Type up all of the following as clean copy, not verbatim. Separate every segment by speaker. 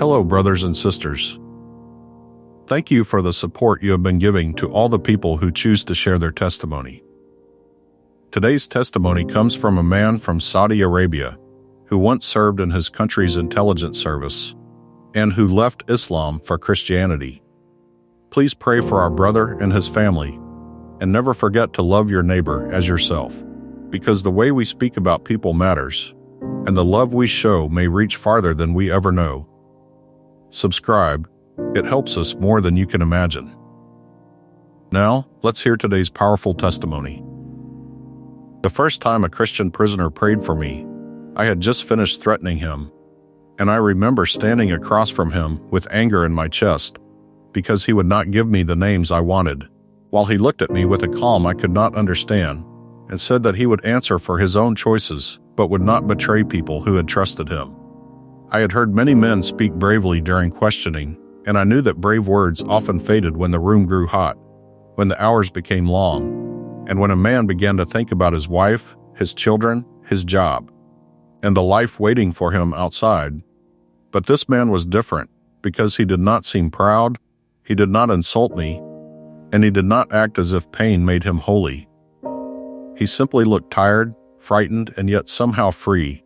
Speaker 1: Hello, brothers and sisters. Thank you for the support you have been giving to all the people who choose to share their testimony. Today's testimony comes from a man from Saudi Arabia who once served in his country's intelligence service and who left Islam for Christianity. Please pray for our brother and his family, and never forget to love your neighbor as yourself, because the way we speak about people matters, and the love we show may reach farther than we ever know. Subscribe. It helps us more than you can imagine. Now, let's hear today's powerful testimony. The first time a Christian prisoner prayed for me, I had just finished threatening him, and I remember standing across from him with anger in my chest because he would not give me the names I wanted, while he looked at me with a calm I could not understand and said that he would answer for his own choices but would not betray people who had trusted him. I had heard many men speak bravely during questioning, and I knew that brave words often faded when the room grew hot, when the hours became long, and when a man began to think about his wife, his children, his job, and the life waiting for him outside. But this man was different because he did not seem proud, he did not insult me, and he did not act as if pain made him holy. He simply looked tired, frightened, and yet somehow free,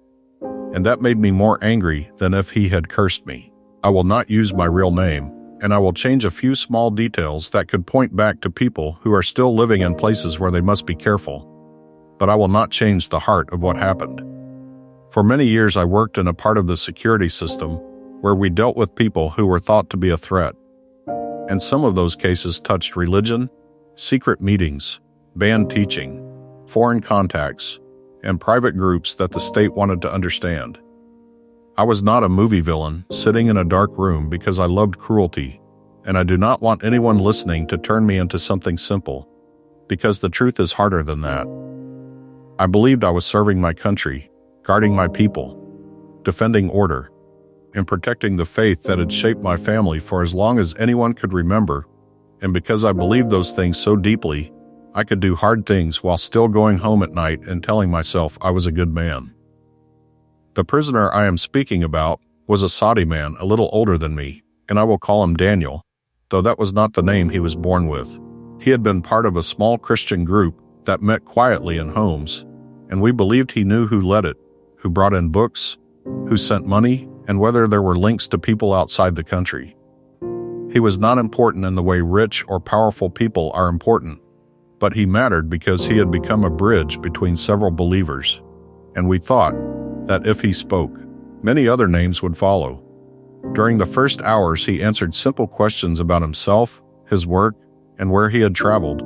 Speaker 1: and that made me more angry than if he had cursed me. I will not use my real name, and I will change a few small details that could point back to people who are still living in places where they must be careful. But I will not change the heart of what happened. For many years I worked in a part of the security system where we dealt with people who were thought to be a threat. And some of those cases touched religion, secret meetings, banned teaching, foreign contacts, and private groups that the state wanted to understand. I was not a movie villain sitting in a dark room because I loved cruelty, and I do not want anyone listening to turn me into something simple, because the truth is harder than that. I believed I was serving my country, guarding my people, defending order, and protecting the faith that had shaped my family for as long as anyone could remember, and because I believed those things so deeply, I could do hard things while still going home at night and telling myself I was a good man. The prisoner I am speaking about was a Saudi man a little older than me, and I will call him Daniel, though that was not the name he was born with. He had been part of a small Christian group that met quietly in homes, and we believed he knew who led it, who brought in books, who sent money, and whether there were links to people outside the country. He was not important in the way rich or powerful people are important, but he mattered because he had become a bridge between several believers, and we thought that if he spoke, many other names would follow. During the first hours, he answered simple questions about himself, his work, and where he had traveled.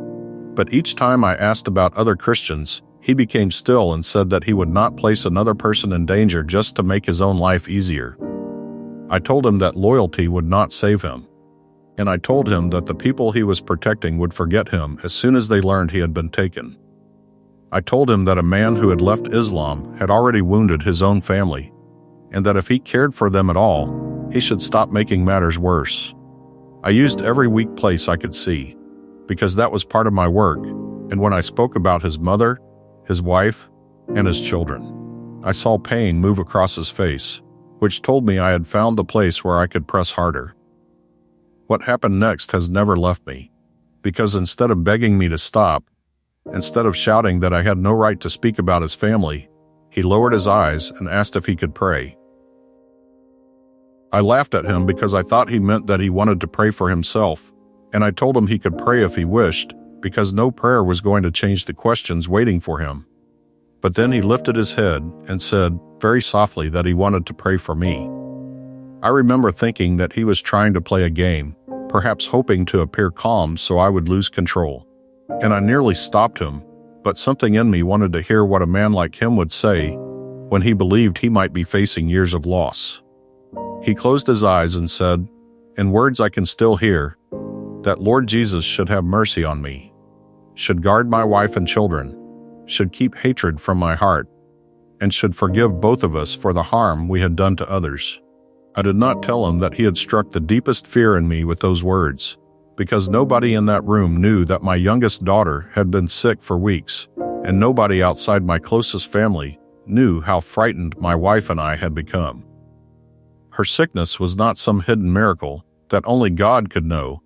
Speaker 1: But each time I asked about other Christians, he became still and said that he would not place another person in danger just to make his own life easier. I told him that loyalty would not save him, and I told him that the people he was protecting would forget him as soon as they learned he had been taken. I told him that a man who had left Islam had already wounded his own family, and that if he cared for them at all, he should stop making matters worse. I used every weak place I could see, because that was part of my work, and when I spoke about his mother, his wife, and his children, I saw pain move across his face, which told me I had found the place where I could press harder. What happened next has never left me, because instead of begging me to stop, instead of shouting that I had no right to speak about his family, he lowered his eyes and asked if he could pray. I laughed at him because I thought he meant that he wanted to pray for himself, and I told him he could pray if he wished, because no prayer was going to change the questions waiting for him. But then he lifted his head and said, very softly, that he wanted to pray for me. I remember thinking that he was trying to play a game, perhaps hoping to appear calm so I would lose control. And I nearly stopped him, but something in me wanted to hear what a man like him would say when he believed he might be facing years of loss. He closed his eyes and said, in words I can still hear, that Lord Jesus should have mercy on me, should guard my wife and children, should keep hatred from my heart, and should forgive both of us for the harm we had done to others. I did not tell him that he had struck the deepest fear in me with those words, because nobody in that room knew that my youngest daughter had been sick for weeks, and nobody outside my closest family knew how frightened my wife and I had become. Her sickness was not some hidden miracle that only God could know,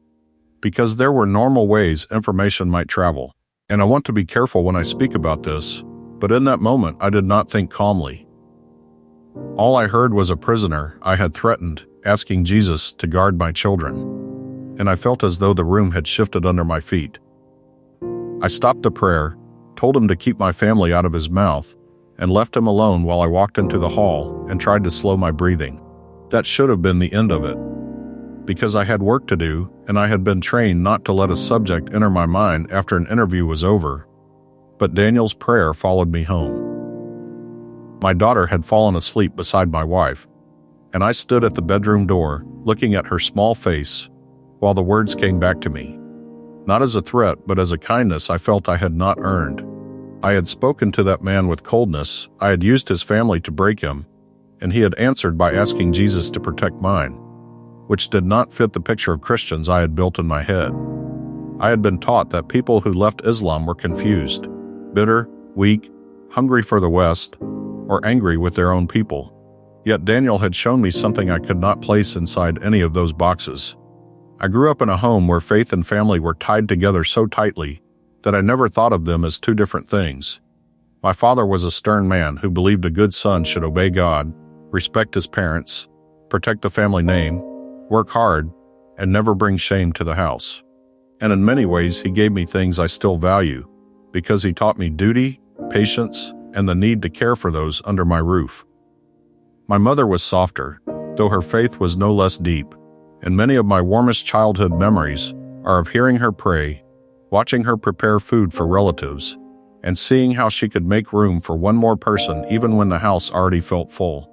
Speaker 1: because there were normal ways information might travel. And I want to be careful when I speak about this, but in that moment I did not think calmly. All I heard was a prisoner I had threatened asking Jesus to guard my children, and I felt as though the room had shifted under my feet. I stopped the prayer, told him to keep my family out of his mouth, and left him alone while I walked into the hall and tried to slow my breathing. That should have been the end of it, because I had work to do and I had been trained not to let a subject enter my mind after an interview was over. But Daniel's prayer followed me home. My daughter had fallen asleep beside my wife, and I stood at the bedroom door, looking at her small face, while the words came back to me. Not as a threat, but as a kindness I felt I had not earned. I had spoken to that man with coldness, I had used his family to break him, and he had answered by asking Jesus to protect mine, which did not fit the picture of Christians I had built in my head. I had been taught that people who left Islam were confused, bitter, weak, hungry for the West, or angry with their own people. Yet Daniel had shown me something I could not place inside any of those boxes. I grew up in a home where faith and family were tied together so tightly that I never thought of them as two different things. My father was a stern man who believed a good son should obey God, respect his parents, protect the family name, work hard, and never bring shame to the house. And in many ways, he gave me things I still value, because he taught me duty, patience, and the need to care for those under my roof. My mother was softer, though her faith was no less deep, and many of my warmest childhood memories are of hearing her pray, watching her prepare food for relatives, and seeing how she could make room for one more person even when the house already felt full.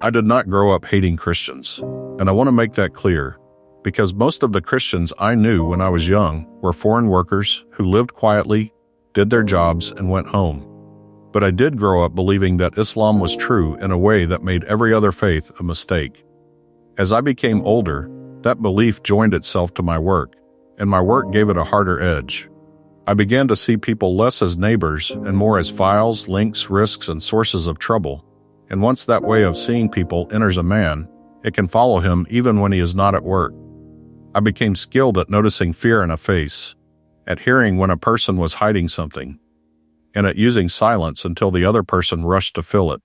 Speaker 1: I did not grow up hating Christians, and I want to make that clear, because most of the Christians I knew when I was young were foreign workers who lived quietly, did their jobs, and went home. But I did grow up believing that Islam was true in a way that made every other faith a mistake. As I became older, that belief joined itself to my work, and my work gave it a harder edge. I began to see people less as neighbors and more as files, links, risks, and sources of trouble. And once that way of seeing people enters a man, it can follow him even when he is not at work. I became skilled at noticing fear in a face, at hearing when a person was hiding something, and at using silence until the other person rushed to fill it.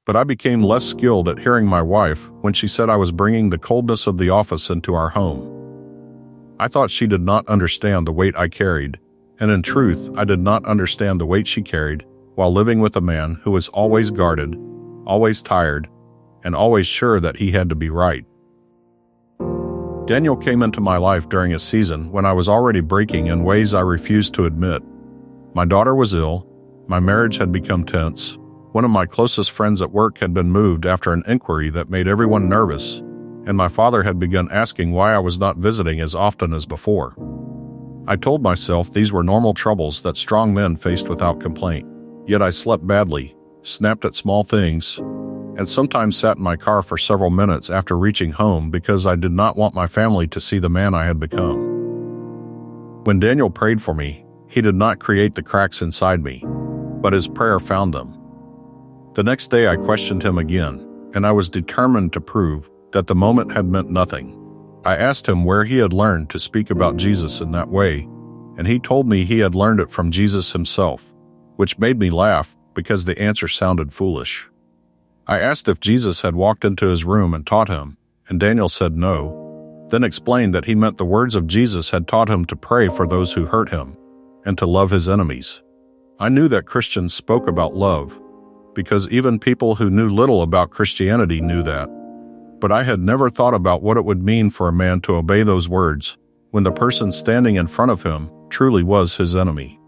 Speaker 1: But I became less skilled at hearing my wife when she said I was bringing the coldness of the office into our home. I thought she did not understand the weight I carried, and in truth, I did not understand the weight she carried while living with a man who was always guarded, always tired, and always sure that he had to be right. Daniel came into my life during a season when I was already breaking in ways I refused to admit. My daughter was ill, my marriage had become tense, one of my closest friends at work had been moved after an inquiry that made everyone nervous, and my father had begun asking why I was not visiting as often as before. I told myself these were normal troubles that strong men faced without complaint. Yet I slept badly, snapped at small things, and sometimes sat in my car for several minutes after reaching home because I did not want my family to see the man I had become. When Daniel prayed for me, he did not create the cracks inside me, but his prayer found them. The next day I questioned him again, and I was determined to prove that the moment had meant nothing. I asked him where he had learned to speak about Jesus in that way, and he told me he had learned it from Jesus himself, which made me laugh because the answer sounded foolish. I asked if Jesus had walked into his room and taught him, and Daniel said no, then explained that he meant the words of Jesus had taught him to pray for those who hurt him, and to love his enemies. I knew that Christians spoke about love, because even people who knew little about Christianity knew that. But I had never thought about what it would mean for a man to obey those words when the person standing in front of him truly was his enemy.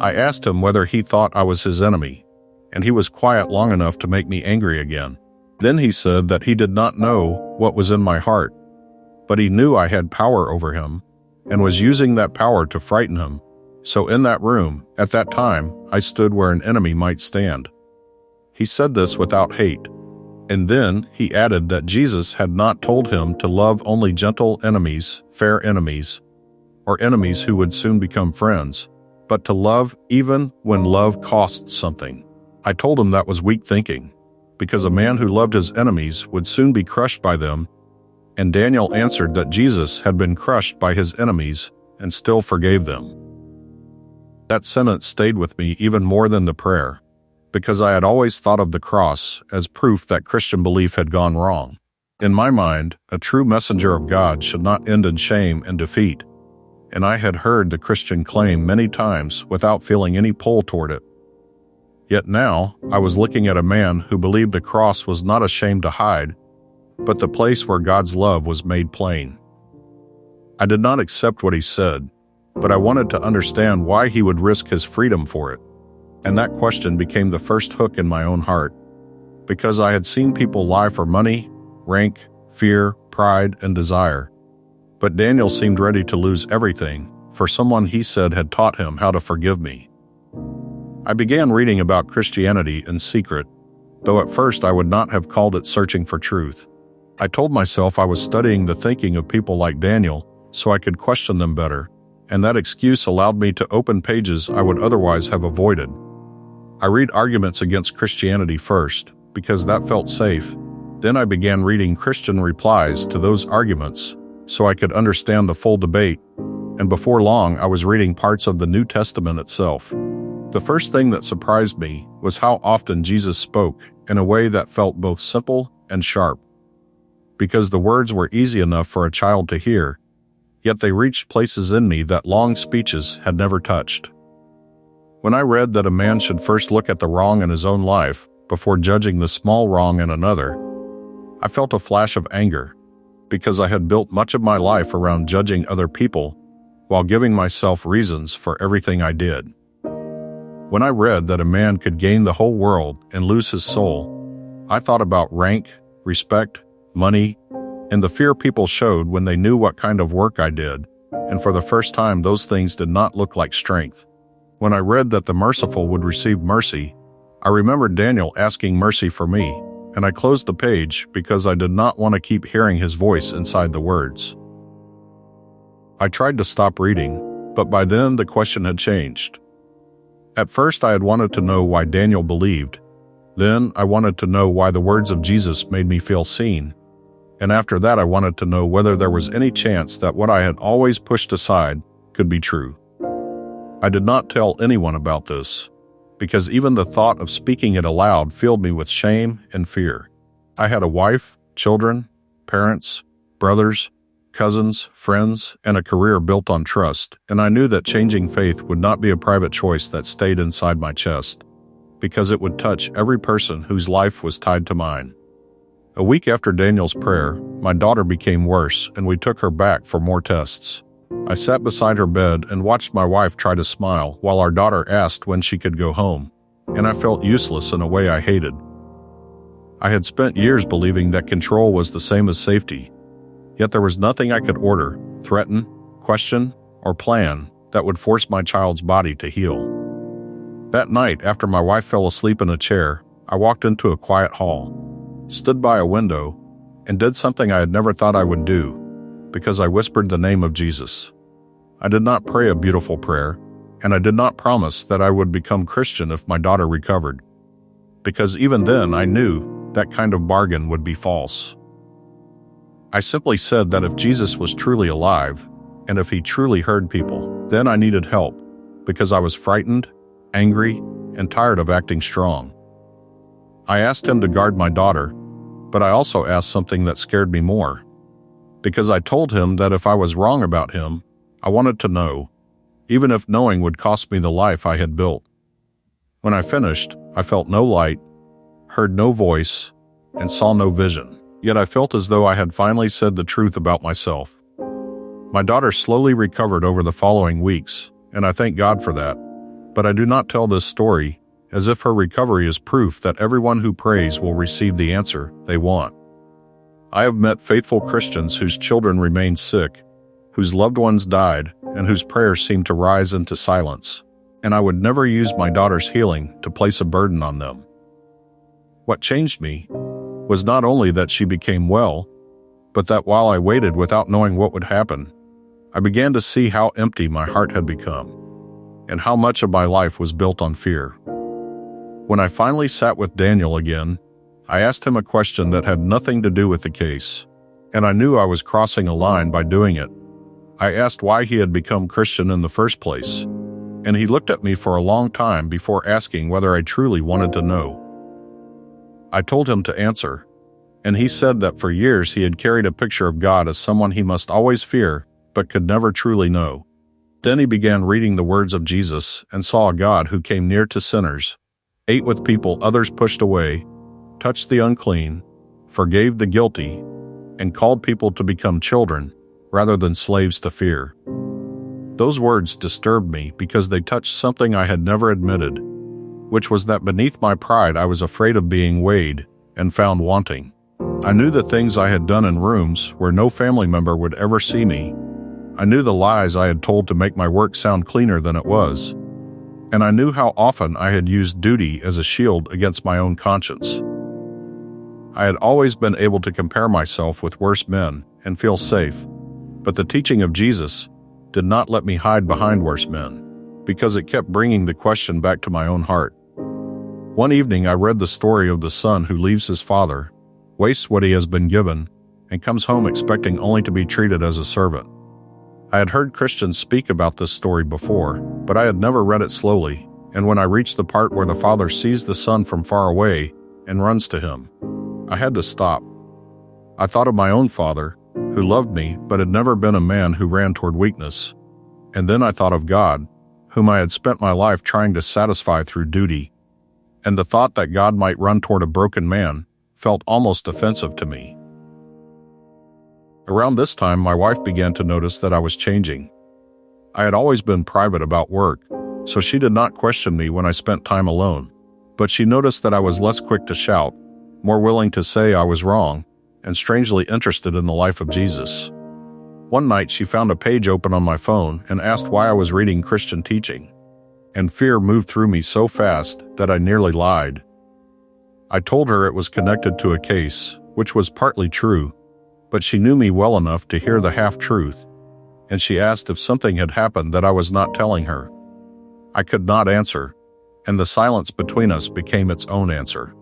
Speaker 1: I asked him whether he thought I was his enemy, and he was quiet long enough to make me angry again. Then he said that he did not know what was in my heart, but he knew I had power over him and was using that power to frighten him. So in that room, at that time, I stood where an enemy might stand. He said this without hate. And then he added that Jesus had not told him to love only gentle enemies, fair enemies, or enemies who would soon become friends, but to love even when love costs something. I told him that was weak thinking, because a man who loved his enemies would soon be crushed by them, and Daniel answered that Jesus had been crushed by his enemies and still forgave them. That sentence stayed with me even more than the prayer, because I had always thought of the cross as proof that Christian belief had gone wrong. In my mind, a true messenger of God should not end in shame and defeat, and I had heard the Christian claim many times without feeling any pull toward it. Yet now, I was looking at a man who believed the cross was not a shame to hide, but the place where God's love was made plain. I did not accept what he said, but I wanted to understand why he would risk his freedom for it. And that question became the first hook in my own heart, because I had seen people lie for money, rank, fear, pride, and desire. But Daniel seemed ready to lose everything for someone he said had taught him how to forgive me. I began reading about Christianity in secret, though at first I would not have called it searching for truth. I told myself I was studying the thinking of people like Daniel so I could question them better, and that excuse allowed me to open pages I would otherwise have avoided. I read arguments against Christianity first, because that felt safe. Then I began reading Christian replies to those arguments, so I could understand the full debate, and before long I was reading parts of the New Testament itself. The first thing that surprised me was how often Jesus spoke in a way that felt both simple and sharp. Because the words were easy enough for a child to hear, yet they reached places in me that long speeches had never touched. When I read that a man should first look at the wrong in his own life before judging the small wrong in another, I felt a flash of anger, because I had built much of my life around judging other people while giving myself reasons for everything I did. When I read that a man could gain the whole world and lose his soul, I thought about rank, respect, money, and the fear people showed when they knew what kind of work I did, and for the first time those things did not look like strength. When I read that the merciful would receive mercy, I remembered Daniel asking mercy for me, and I closed the page because I did not want to keep hearing his voice inside the words. I tried to stop reading, but by then the question had changed. At first I had wanted to know why Daniel believed. Then I wanted to know why the words of Jesus made me feel seen. And after that I wanted to know whether there was any chance that what I had always pushed aside could be true. I did not tell anyone about this, because even the thought of speaking it aloud filled me with shame and fear. I had a wife, children, parents, brothers, cousins, friends, and a career built on trust, and I knew that changing faith would not be a private choice that stayed inside my chest, because it would touch every person whose life was tied to mine. A week after Daniel's prayer, my daughter became worse, and we took her back for more tests. I sat beside her bed and watched my wife try to smile while our daughter asked when she could go home, and I felt useless in a way I hated. I had spent years believing that control was the same as safety, yet there was nothing I could order, threaten, question, or plan that would force my child's body to heal. That night, after my wife fell asleep in a chair, I walked into a quiet hall, stood by a window, and did something I had never thought I would do, because I whispered the name of Jesus. I did not pray a beautiful prayer, and I did not promise that I would become Christian if my daughter recovered, because even then I knew that kind of bargain would be false. I simply said that if Jesus was truly alive, and if he truly heard people, then I needed help, because I was frightened, angry, and tired of acting strong. I asked him to guard my daughter, but I also asked something that scared me more, because I told him that if I was wrong about him, I wanted to know, even if knowing would cost me the life I had built. When I finished, I felt no light, heard no voice, and saw no vision. Yet I felt as though I had finally said the truth about myself. My daughter slowly recovered over the following weeks, and I thank God for that. But I do not tell this story as if her recovery is proof that everyone who prays will receive the answer they want. I have met faithful Christians whose children remained sick, whose loved ones died, and whose prayers seemed to rise into silence, and I would never use my daughter's healing to place a burden on them. What changed me was not only that she became well, but that while I waited without knowing what would happen, I began to see how empty my heart had become, and how much of my life was built on fear. When I finally sat with Daniel again, I asked him a question that had nothing to do with the case, and I knew I was crossing a line by doing it. I asked why he had become Christian in the first place, and he looked at me for a long time before asking whether I truly wanted to know. I told him to answer, and he said that for years he had carried a picture of God as someone he must always fear, but could never truly know. Then he began reading the words of Jesus and saw a God who came near to sinners, ate with people others pushed away, touched the unclean, forgave the guilty, and called people to become children rather than slaves to fear. Those words disturbed me because they touched something I had never admitted, which was that beneath my pride I was afraid of being weighed and found wanting. I knew the things I had done in rooms where no family member would ever see me. I knew the lies I had told to make my work sound cleaner than it was. And I knew how often I had used duty as a shield against my own conscience. I had always been able to compare myself with worse men and feel safe, but the teaching of Jesus did not let me hide behind worse men, because it kept bringing the question back to my own heart. One evening I read the story of the son who leaves his father, wastes what he has been given, and comes home expecting only to be treated as a servant. I had heard Christians speak about this story before, but I had never read it slowly, and when I reached the part where the father sees the son from far away and runs to him, I had to stop. I thought of my own father, who loved me but had never been a man who ran toward weakness. And then I thought of God, whom I had spent my life trying to satisfy through duty. And the thought that God might run toward a broken man felt almost offensive to me. Around this time, my wife began to notice that I was changing. I had always been private about work, so she did not question me when I spent time alone. But she noticed that I was less quick to shout, more willing to say I was wrong, and strangely interested in the life of Jesus. One night she found a page open on my phone and asked why I was reading Christian teaching. And fear moved through me so fast that I nearly lied. I told her it was connected to a case, which was partly true, but she knew me well enough to hear the half-truth, and she asked if something had happened that I was not telling her. I could not answer, and the silence between us became its own answer.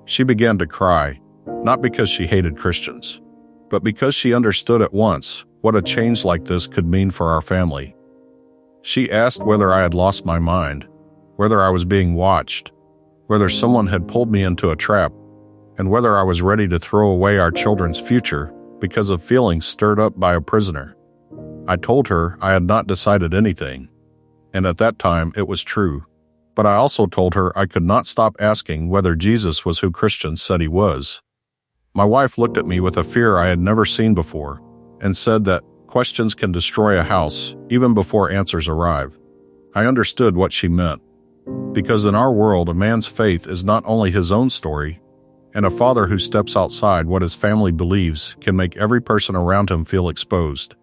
Speaker 1: She began to cry, not because she hated Christians, but because she understood at once what a change like this could mean for our family. She asked whether I had lost my mind, whether I was being watched, whether someone had pulled me into a trap, and whether I was ready to throw away our children's future because of feelings stirred up by a prisoner. I told her I had not decided anything, and at that time it was true. But I also told her I could not stop asking whether Jesus was who Christians said he was. My wife looked at me with a fear I had never seen before, and said that questions can destroy a house even before answers arrive. I understood what she meant, because in our world a man's faith is not only his own story, and a father who steps outside what his family believes can make every person around him feel exposed.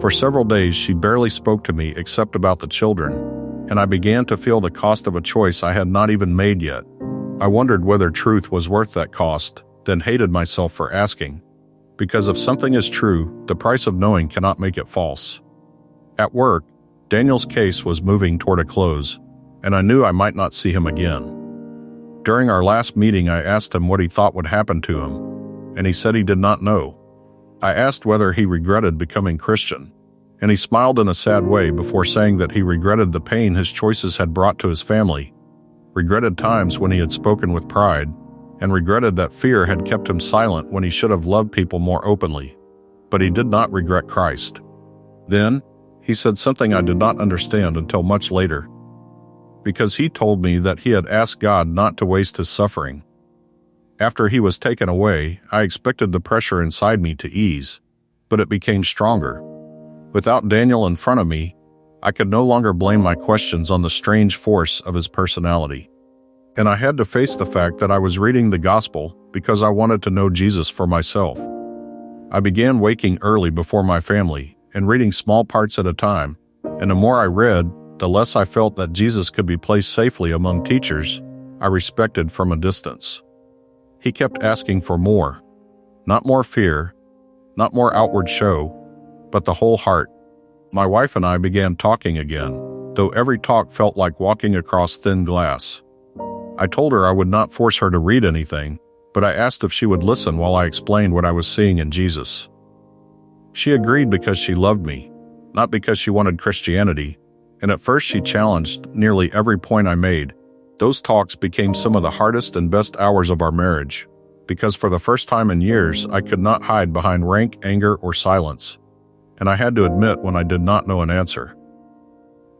Speaker 1: For several days she barely spoke to me except about the children, and I began to feel the cost of a choice I had not even made yet. I wondered whether truth was worth that cost, then hated myself for asking. Because if something is true, the price of knowing cannot make it false. At work, Daniel's case was moving toward a close, and I knew I might not see him again. During our last meeting, I asked him what he thought would happen to him, and he said he did not know. I asked whether he regretted becoming Christian, and he smiled in a sad way before saying that he regretted the pain his choices had brought to his family, regretted times when he had spoken with pride, and regretted that fear had kept him silent when he should have loved people more openly. But he did not regret Christ. Then, he said something I did not understand until much later, because he told me that he had asked God not to waste his suffering. After he was taken away, I expected the pressure inside me to ease, but it became stronger. Without Daniel in front of me, I could no longer blame my questions on the strange force of his personality. And I had to face the fact that I was reading the gospel because I wanted to know Jesus for myself. I began waking early before my family and reading small parts at a time, and the more I read, the less I felt that Jesus could be placed safely among teachers I respected from a distance. He kept asking for more. Not more fear, not more outward show, but the whole heart. My wife and I began talking again, though every talk felt like walking across thin glass. I told her I would not force her to read anything, but I asked if she would listen while I explained what I was seeing in Jesus. She agreed because she loved me, not because she wanted Christianity, and at first she challenged nearly every point I made. Those talks became some of the hardest and best hours of our marriage, because for the first time in years I could not hide behind rank anger or silence, and I had to admit when I did not know an answer.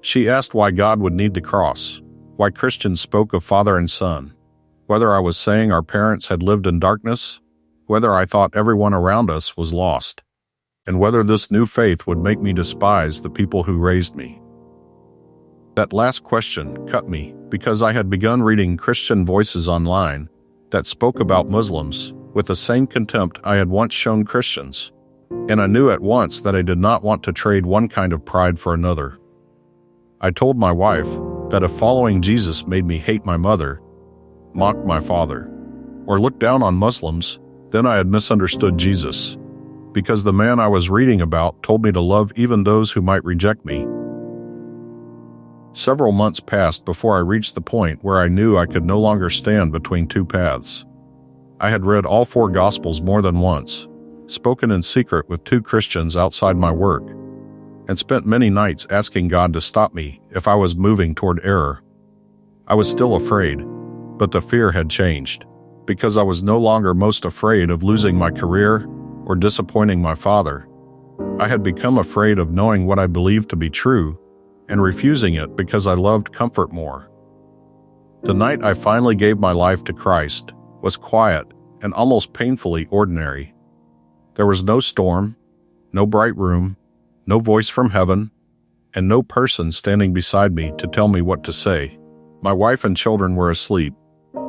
Speaker 1: She asked why God would need the cross, why Christians spoke of Father and Son, whether I was saying our parents had lived in darkness, whether I thought everyone around us was lost, and whether this new faith would make me despise the people who raised me. That last question cut me because I had begun reading Christian voices online that spoke about Muslims with the same contempt I had once shown Christians, and I knew at once that I did not want to trade one kind of pride for another. I told my wife that if following Jesus made me hate my mother, mock my father, or look down on Muslims, then I had misunderstood Jesus, because the man I was reading about told me to love even those who might reject me. Several months passed before I reached the point where I knew I could no longer stand between two paths. I had read all 4 Gospels more than once, spoken in secret with 2 Christians outside my work, and spent many nights asking God to stop me if I was moving toward error. I was still afraid, but the fear had changed, because I was no longer most afraid of losing my career or disappointing my father. I had become afraid of knowing what I believed to be true and refusing it because I loved comfort more. The night I finally gave my life to Christ was quiet and almost painfully ordinary. There was no storm, no bright room, no voice from heaven, and no person standing beside me to tell me what to say. My wife and children were asleep,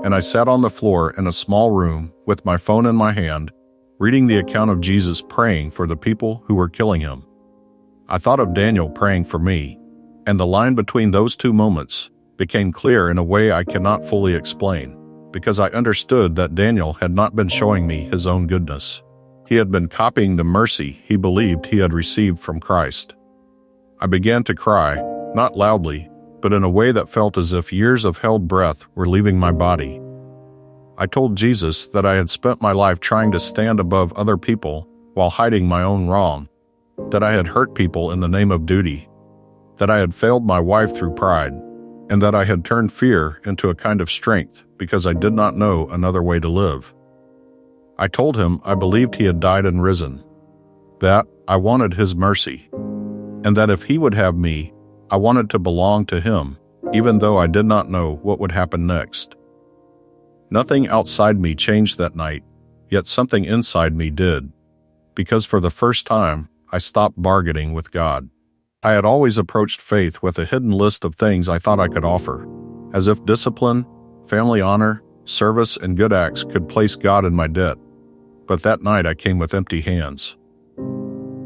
Speaker 1: and I sat on the floor in a small room with my phone in my hand, reading the account of Jesus praying for the people who were killing him. I thought of Daniel praying for me, and the line between those 2 moments became clear in a way I cannot fully explain, because I understood that Daniel had not been showing me his own goodness. He had been copying the mercy he believed he had received from Christ. I began to cry, not loudly, but in a way that felt as if years of held breath were leaving my body. I told Jesus that I had spent my life trying to stand above other people while hiding my own wrong, that I had hurt people in the name of duty, that I had failed my wife through pride, and that I had turned fear into a kind of strength because I did not know another way to live. I told him I believed he had died and risen, that I wanted his mercy, and that if he would have me, I wanted to belong to him, even though I did not know what would happen next. Nothing outside me changed that night, yet something inside me did, because for the first time, I stopped bargaining with God. I had always approached faith with a hidden list of things I thought I could offer, as if discipline, family honor, service, and good acts could place God in my debt. But that night I came with empty hands.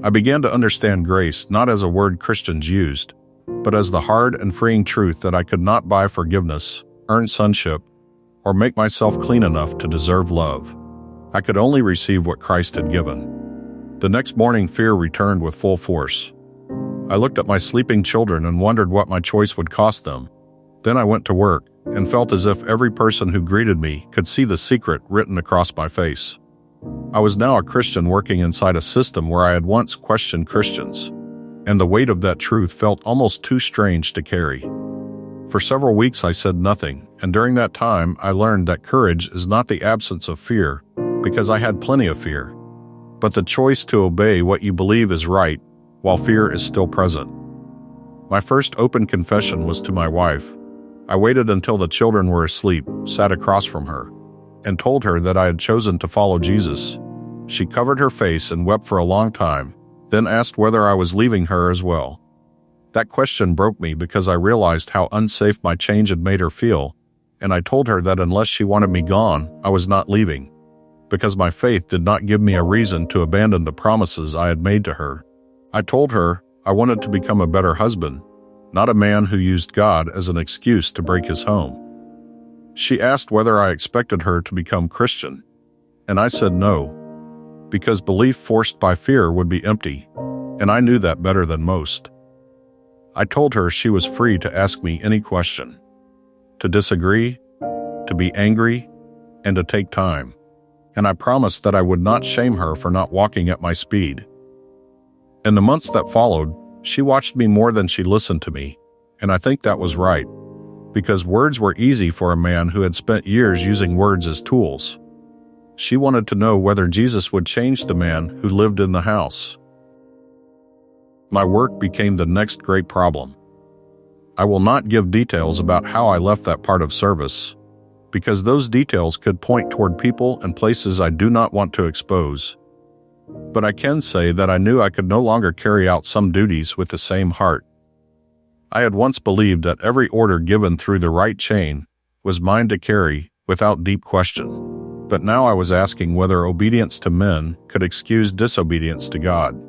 Speaker 1: I began to understand grace not as a word Christians used, but as the hard and freeing truth that I could not buy forgiveness, earn sonship, or make myself clean enough to deserve love. I could only receive what Christ had given. The next morning fear returned with full force. I looked at my sleeping children and wondered what my choice would cost them. Then I went to work and felt as if every person who greeted me could see the secret written across my face. I was now a Christian working inside a system where I had once questioned Christians, and the weight of that truth felt almost too strange to carry. For several weeks I said nothing, and during that time I learned that courage is not the absence of fear, because I had plenty of fear, but the choice to obey what you believe is right while fear is still present. My first open confession was to my wife. I waited until the children were asleep, sat across from her, and told her that I had chosen to follow Jesus. She covered her face and wept for a long time, then asked whether I was leaving her as well. That question broke me because I realized how unsafe my change had made her feel, and I told her that unless she wanted me gone, I was not leaving, because my faith did not give me a reason to abandon the promises I had made to her. I told her I wanted to become a better husband, not a man who used God as an excuse to break his home. She asked whether I expected her to become Christian, and I said no, because belief forced by fear would be empty, and I knew that better than most. I told her she was free to ask me any question, to disagree, to be angry, and to take time. and I promised that I would not shame her for not walking at my speed. In the months that followed, she watched me more than she listened to me, and I think that was right, because words were easy for a man who had spent years using words as tools. She wanted to know whether Jesus would change the man who lived in the house. My work became the next great problem. I will not give details about how I left that part of service, because those details could point toward people and places I do not want to expose. But I can say that I knew I could no longer carry out some duties with the same heart. I had once believed that every order given through the right chain was mine to carry without deep question. But now I was asking whether obedience to men could excuse disobedience to God.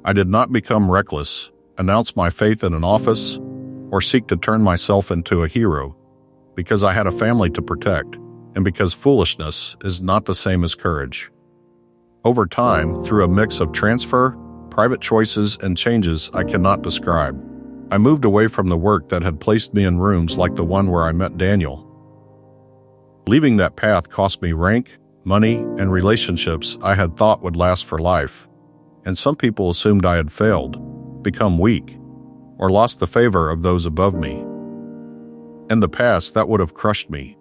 Speaker 1: I did not become reckless, announce my faith in an office, or seek to turn myself into a hero, because I had a family to protect, and because foolishness is not the same as courage. Over time, through a mix of transfer, private choices, and changes I cannot describe, I moved away from the work that had placed me in rooms like the one where I met Daniel. Leaving that path cost me rank, money, and relationships I had thought would last for life, and some people assumed I had failed, become weak, or lost the favor of those above me. In the past, that would have crushed me,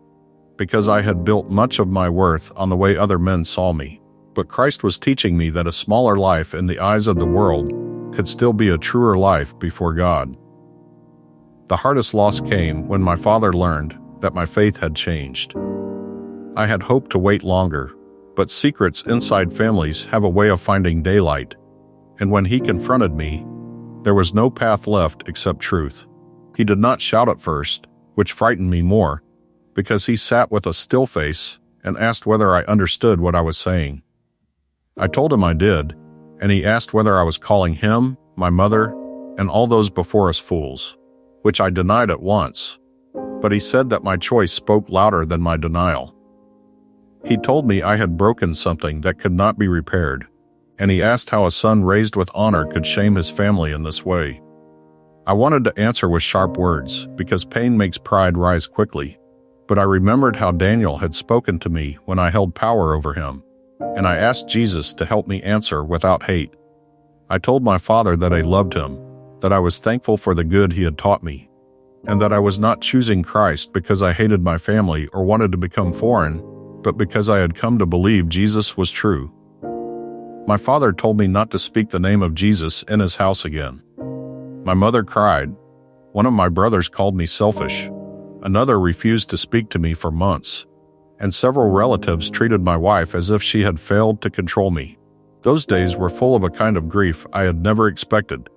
Speaker 1: because I had built much of my worth on the way other men saw me. But Christ was teaching me that a smaller life in the eyes of the world could still be a truer life before God. The hardest loss came when my father learned that my faith had changed. I had hoped to wait longer, but secrets inside families have a way of finding daylight, and when he confronted me, there was no path left except truth. He did not shout at first, which frightened me more, because he sat with a still face and asked whether I understood what I was saying. I told him I did, and he asked whether I was calling him, my mother, and all those before us fools, which I denied at once, but he said that my choice spoke louder than my denial. He told me I had broken something that could not be repaired, and he asked how a son raised with honor could shame his family in this way. I wanted to answer with sharp words, because pain makes pride rise quickly, but I remembered how Daniel had spoken to me when I held power over him, and I asked Jesus to help me answer without hate. I told my father that I loved him, that I was thankful for the good he had taught me, and that I was not choosing Christ because I hated my family or wanted to become foreign, but because I had come to believe Jesus was true. My father told me not to speak the name of Jesus in his house again. My mother cried. One of my brothers called me selfish. Another refused to speak to me for months, and several relatives treated my wife as if she had failed to control me. Those days were full of a kind of grief I had never expected,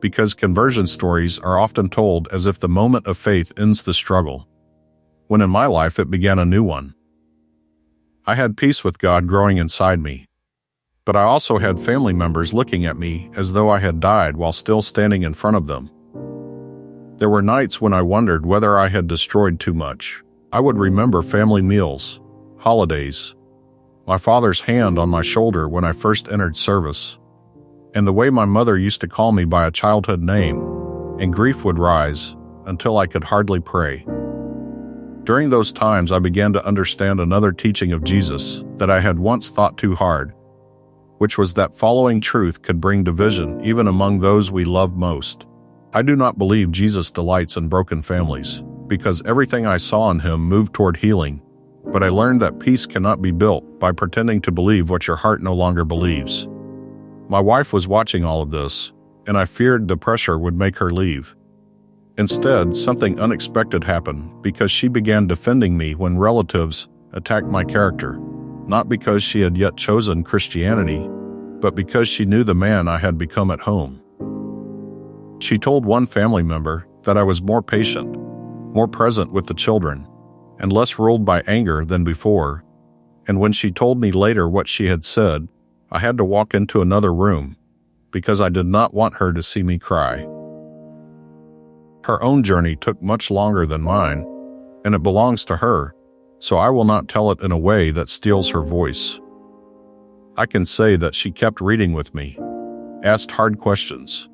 Speaker 1: because conversion stories are often told as if the moment of faith ends the struggle, when in my life it began a new one. I had peace with God growing inside me, but I also had family members looking at me as though I had died while still standing in front of them. There were nights when I wondered whether I had destroyed too much. I would remember family meals, holidays, my father's hand on my shoulder when I first entered service, and the way my mother used to call me by a childhood name, and grief would rise until I could hardly pray. During those times, I began to understand another teaching of Jesus that I had once thought too hard, which was that following truth could bring division even among those we love most. I do not believe Jesus delights in broken families, because everything I saw in him moved toward healing, but I learned that peace cannot be built by pretending to believe what your heart no longer believes. My wife was watching all of this, and I feared the pressure would make her leave. Instead, something unexpected happened because she began defending me when relatives attacked my character, not because she had yet chosen Christianity, but because she knew the man I had become at home. She told one family member that I was more patient, more present with the children, and less ruled by anger than before, and when she told me later what she had said, I had to walk into another room because I did not want her to see me cry. Her own journey took much longer than mine, and it belongs to her, so I will not tell it in a way that steals her voice. I can say that she kept reading with me, asked hard questions,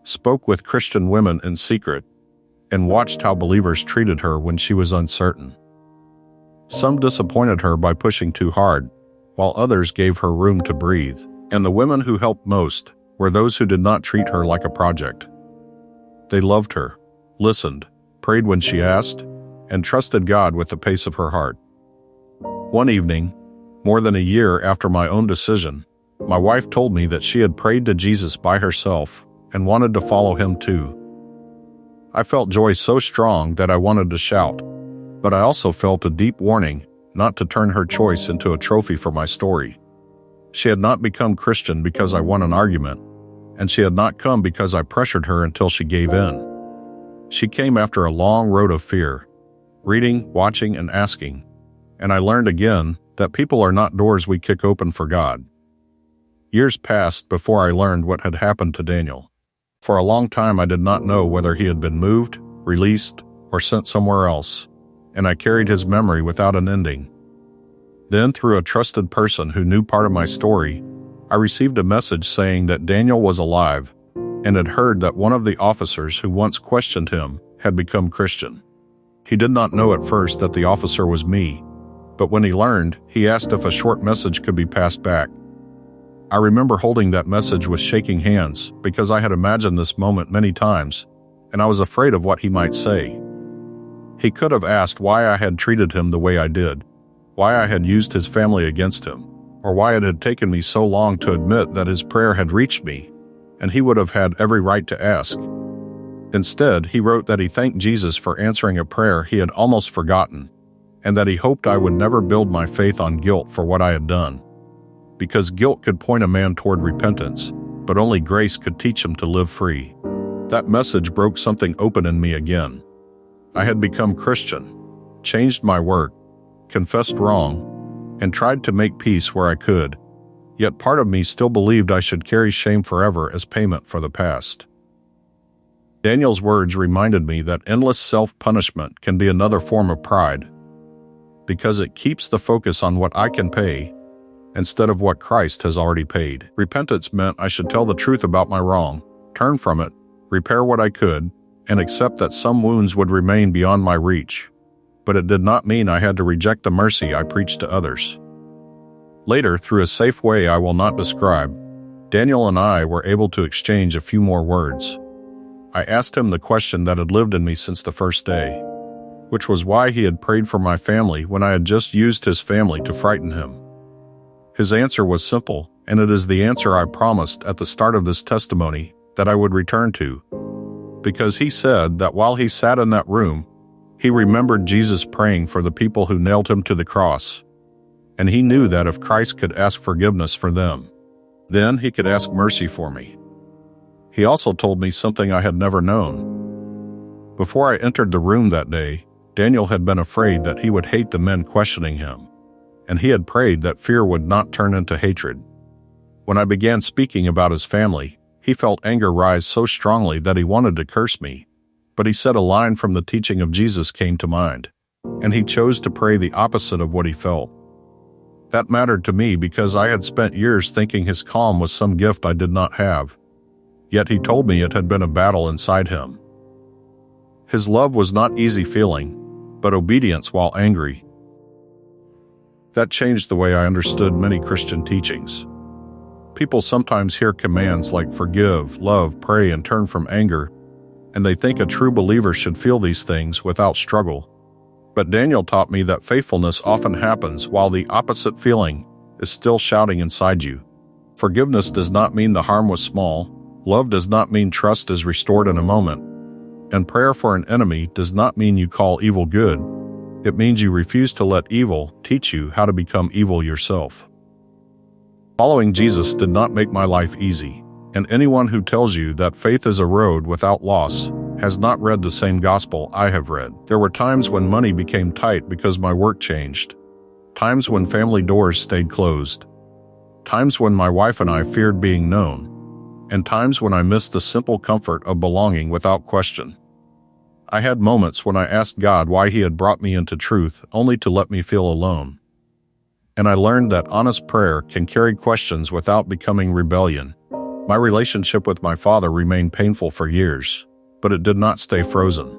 Speaker 1: spoke with Christian women in secret, and watched how believers treated her when she was uncertain. Some disappointed her by pushing too hard, while others gave her room to breathe, and the women who helped most were those who did not treat her like a project. They loved her, listened, prayed when she asked, and trusted God with the pace of her heart. One evening, more than a year after my own decision, my wife told me that she had prayed to Jesus by herself and wanted to follow him too. I felt joy so strong that I wanted to shout, but I also felt a deep warning not to turn her choice into a trophy for my story. She had not become Christian because I won an argument, and she had not come because I pressured her until she gave in. She came after a long road of fear, reading, watching, and asking, and I learned again that people are not doors we kick open for God. Years passed before I learned what had happened to Daniel. For a long time I did not know whether he had been moved, released, or sent somewhere else, and I carried his memory without an ending. Then, through a trusted person who knew part of my story, I received a message saying that Daniel was alive and had heard that one of the officers who once questioned him had become Christian. He did not know at first that the officer was me, but when he learned, he asked if a short message could be passed back. I remember holding that message with shaking hands because I had imagined this moment many times, and I was afraid of what he might say. He could have asked why I had treated him the way I did, why I had used his family against him, or why it had taken me so long to admit that his prayer had reached me, and he would have had every right to ask. Instead, he wrote that he thanked Jesus for answering a prayer he had almost forgotten, and that he hoped I would never build my faith on guilt for what I had done. Because guilt could point a man toward repentance, but only grace could teach him to live free. That message broke something open in me again. I had become Christian, changed my work, confessed wrong, and tried to make peace where I could, yet part of me still believed I should carry shame forever as payment for the past. Daniel's words reminded me that endless self-punishment can be another form of pride, because it keeps the focus on what I can pay instead of what Christ has already paid. Repentance meant I should tell the truth about my wrong, turn from it, repair what I could, and accept that some wounds would remain beyond my reach. But it did not mean I had to reject the mercy I preached to others. Later, through a safe way I will not describe, Daniel and I were able to exchange a few more words. I asked him the question that had lived in me since the first day, which was why he had prayed for my family when I had just used his family to frighten him. His answer was simple, and it is the answer I promised at the start of this testimony that I would return to. Because he said that while he sat in that room, he remembered Jesus praying for the people who nailed him to the cross. And he knew that if Christ could ask forgiveness for them, then he could ask mercy for me. He also told me something I had never known. Before I entered the room that day, Daniel had been afraid that he would hate the men questioning him, and he had prayed that fear would not turn into hatred. When I began speaking about his family, he felt anger rise so strongly that he wanted to curse me, but he said a line from the teaching of Jesus came to mind, and he chose to pray the opposite of what he felt. That mattered to me because I had spent years thinking his calm was some gift I did not have. Yet he told me it had been a battle inside him. His love was not easy feeling, but obedience while angry. That changed the way I understood many Christian teachings. People sometimes hear commands like forgive, love, pray, and turn from anger, and they think a true believer should feel these things without struggle. But Daniel taught me that faithfulness often happens while the opposite feeling is still shouting inside you. Forgiveness does not mean the harm was small. Love does not mean trust is restored in a moment. And prayer for an enemy does not mean you call evil good. It means you refuse to let evil teach you how to become evil yourself. Following Jesus did not make my life easy, and anyone who tells you that faith is a road without loss has not read the same gospel I have read. There were times when money became tight because my work changed, times when family doors stayed closed, times when my wife and I feared being known, and times when I missed the simple comfort of belonging without question. I had moments when I asked God why He had brought me into truth only to let me feel alone. And I learned that honest prayer can carry questions without becoming rebellion. My relationship with my father remained painful for years, but it did not stay frozen.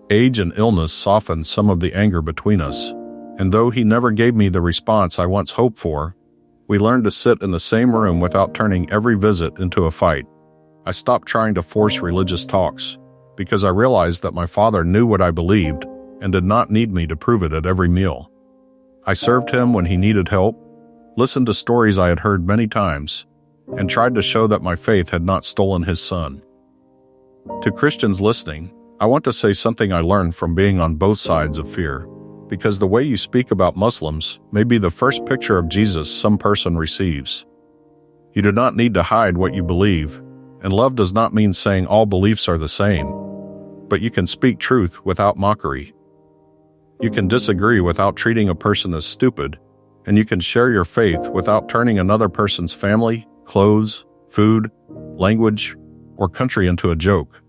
Speaker 1: Age and illness softened some of the anger between us, And though he never gave me the response I once hoped for, we learned to sit in the same room without turning every visit into a fight. I stopped trying to force religious talks, because I realized that my father knew what I believed and did not need me to prove it at every meal. I served him when he needed help, listened to stories I had heard many times, and tried to show that my faith had not stolen his son. To Christians listening, I want to say something I learned from being on both sides of fear, because the way you speak about Muslims may be the first picture of Jesus some person receives. You do not need to hide what you believe, and love does not mean saying all beliefs are the same, but you can speak truth without mockery. You can disagree without treating a person as stupid, and you can share your faith without turning another person's family, clothes, food, language, or country into a joke.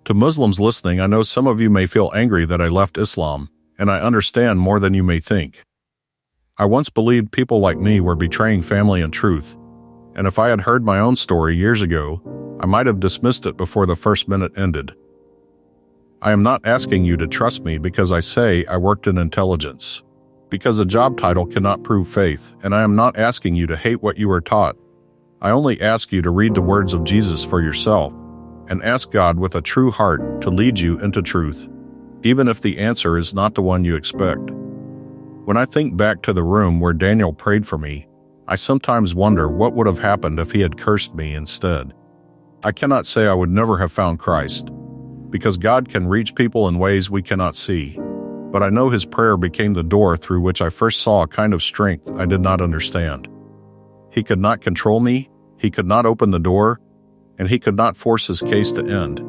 Speaker 1: To Muslims listening, I know some of you may feel angry that I left Islam, and I understand more than you may think. I once believed people like me were betraying family and truth, and if I had heard my own story years ago, I might have dismissed it before the first minute ended. I am not asking you to trust me because I say I worked in intelligence, because a job title cannot prove faith, and I am not asking you to hate what you were taught. I only ask you to read the words of Jesus for yourself, and ask God with a true heart to lead you into truth, even if the answer is not the one you expect. When I think back to the room where Daniel prayed for me, I sometimes wonder what would have happened if he had cursed me instead. I cannot say I would never have found Christ, because God can reach people in ways we cannot see, but I know his prayer became the door through which I first saw a kind of strength I did not understand. He could not control me, he could not open the door, and he could not force his case to end.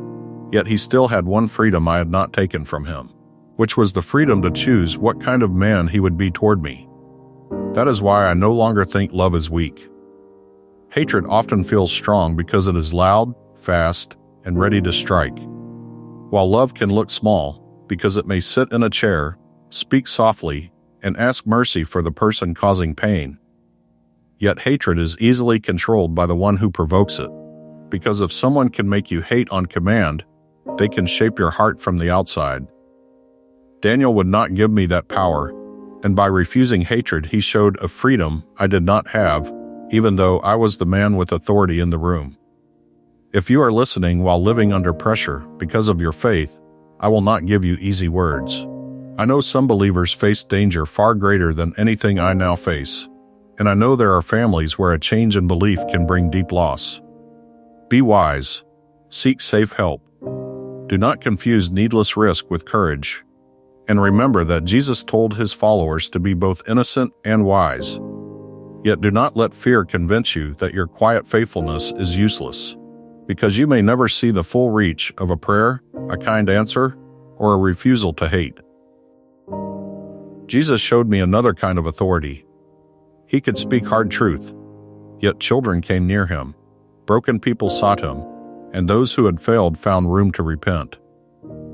Speaker 1: Yet he still had one freedom I had not taken from him, which was the freedom to choose what kind of man he would be toward me. That is why I no longer think love is weak. Hatred often feels strong because it is loud, fast, and ready to strike, while love can look small because it may sit in a chair, speak softly, and ask mercy for the person causing pain. Yet hatred is easily controlled by the one who provokes it, because if someone can make you hate on command, they can shape your heart from the outside. Daniel would not give me that power, and by refusing hatred he showed a freedom I did not have, even though I was the man with authority in the room. If you are listening while living under pressure because of your faith, I will not give you easy words. I know some believers face danger far greater than anything I now face, and I know there are families where a change in belief can bring deep loss. Be wise. Seek safe help. Do not confuse needless risk with courage. And remember that Jesus told his followers to be both innocent and wise. Yet do not let fear convince you that your quiet faithfulness is useless, because you may never see the full reach of a prayer, a kind answer, or a refusal to hate. Jesus showed me another kind of authority. He could speak hard truth, yet children came near him, broken people sought him, and those who had failed found room to repent.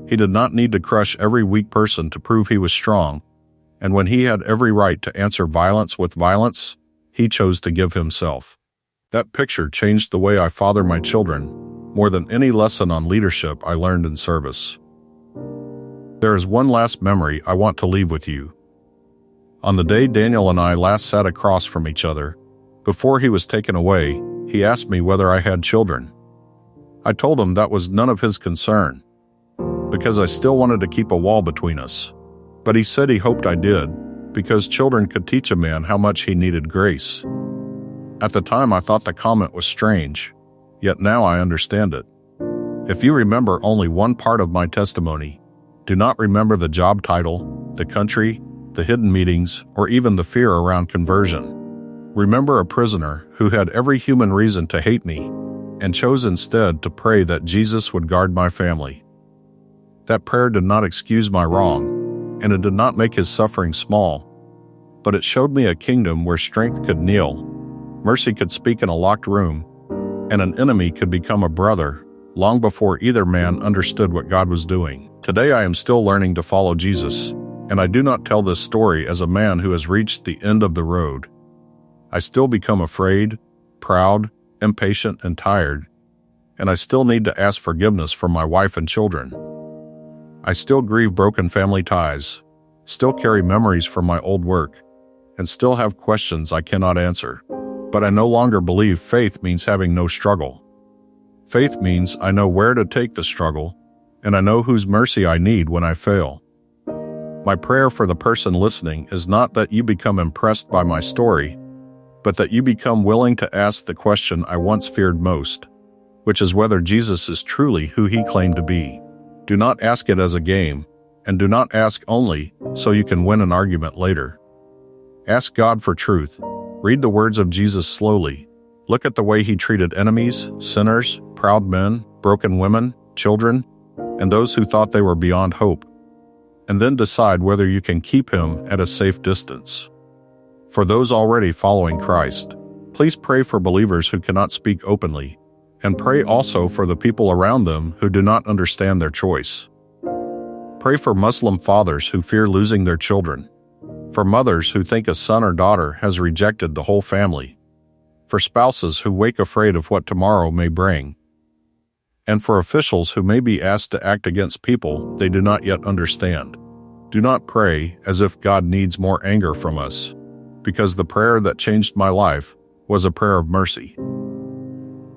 Speaker 1: He did not need to crush every weak person to prove he was strong, and when he had every right to answer violence with violence, he chose to give himself. That picture changed the way I father my children, more than any lesson on leadership I learned in service. There is one last memory I want to leave with you. On the day Daniel and I last sat across from each other, before he was taken away, he asked me whether I had children. I told him that was none of his concern, because I still wanted to keep a wall between us. But he said he hoped I did, because children could teach a man how much he needed grace. At the time I thought the comment was strange, yet now I understand it. If you remember only one part of my testimony, do not remember the job title, the country, the hidden meetings, or even the fear around conversion. Remember a prisoner who had every human reason to hate me, and chose instead to pray that Jesus would guard my family. That prayer did not excuse my wrong, and it did not make his suffering small, but it showed me a kingdom where strength could kneel, mercy could speak in a locked room, and an enemy could become a brother, long before either man understood what God was doing. Today I am still learning to follow Jesus, and I do not tell this story as a man who has reached the end of the road. I still become afraid, proud, impatient, and tired, and I still need to ask forgiveness from my wife and children. I still grieve broken family ties, still carry memories from my old work, and still have questions I cannot answer. But I no longer believe faith means having no struggle. Faith means I know where to take the struggle, and I know whose mercy I need when I fail. My prayer for the person listening is not that you become impressed by my story, but that you become willing to ask the question I once feared most, which is whether Jesus is truly who he claimed to be. Do not ask it as a game, and do not ask only so you can win an argument later. Ask God for truth. Read the words of Jesus slowly. Look at the way he treated enemies, sinners, proud men, broken women, children, and those who thought they were beyond hope. And then decide whether you can keep him at a safe distance. For those already following Christ, please pray for believers who cannot speak openly, and pray also for the people around them who do not understand their choice. Pray for Muslim fathers who fear losing their children, for mothers who think a son or daughter has rejected the whole family, for spouses who wake afraid of what tomorrow may bring, and for officials who may be asked to act against people they do not yet understand. Do not pray as if God needs more anger from us, because the prayer that changed my life was a prayer of mercy.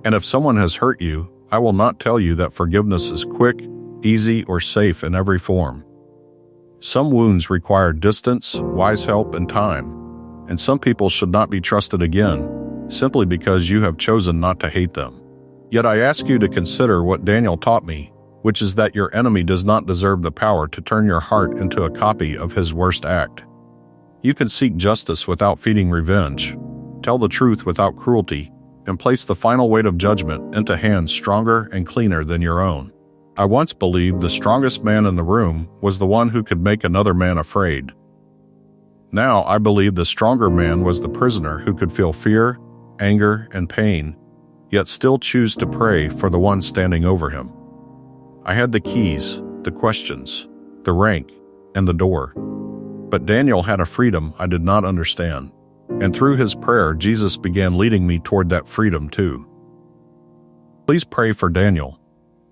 Speaker 1: And if someone has hurt you, I will not tell you that forgiveness is quick, easy, or safe in every form. Some wounds require distance, wise help, and time, and some people should not be trusted again, simply because you have chosen not to hate them. Yet I ask you to consider what Daniel taught me, which is that your enemy does not deserve the power to turn your heart into a copy of his worst act. You can seek justice without feeding revenge, tell the truth without cruelty, and place the final weight of judgment into hands stronger and cleaner than your own. I once believed the strongest man in the room was the one who could make another man afraid. Now I believe the stronger man was the prisoner who could feel fear, anger, and pain, yet still choose to pray for the one standing over him. I had the keys, the questions, the rank, and the door. But Daniel had a freedom I did not understand, and through his prayer Jesus began leading me toward that freedom too. Please pray for Daniel,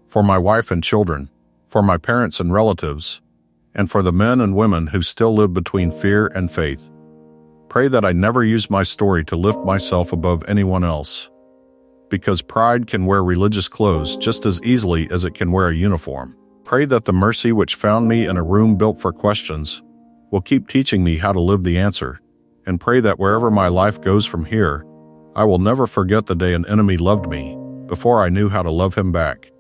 Speaker 1: for my wife and children, for my parents and relatives, and for the men and women who still live between fear and faith. Pray that I never use my story to lift myself above anyone else, because pride can wear religious clothes just as easily as it can wear a uniform. Pray that the mercy which found me in a room built for questions will keep teaching me how to live the answer, and pray that wherever my life goes from here, I will never forget the day an enemy loved me before I knew how to love him back.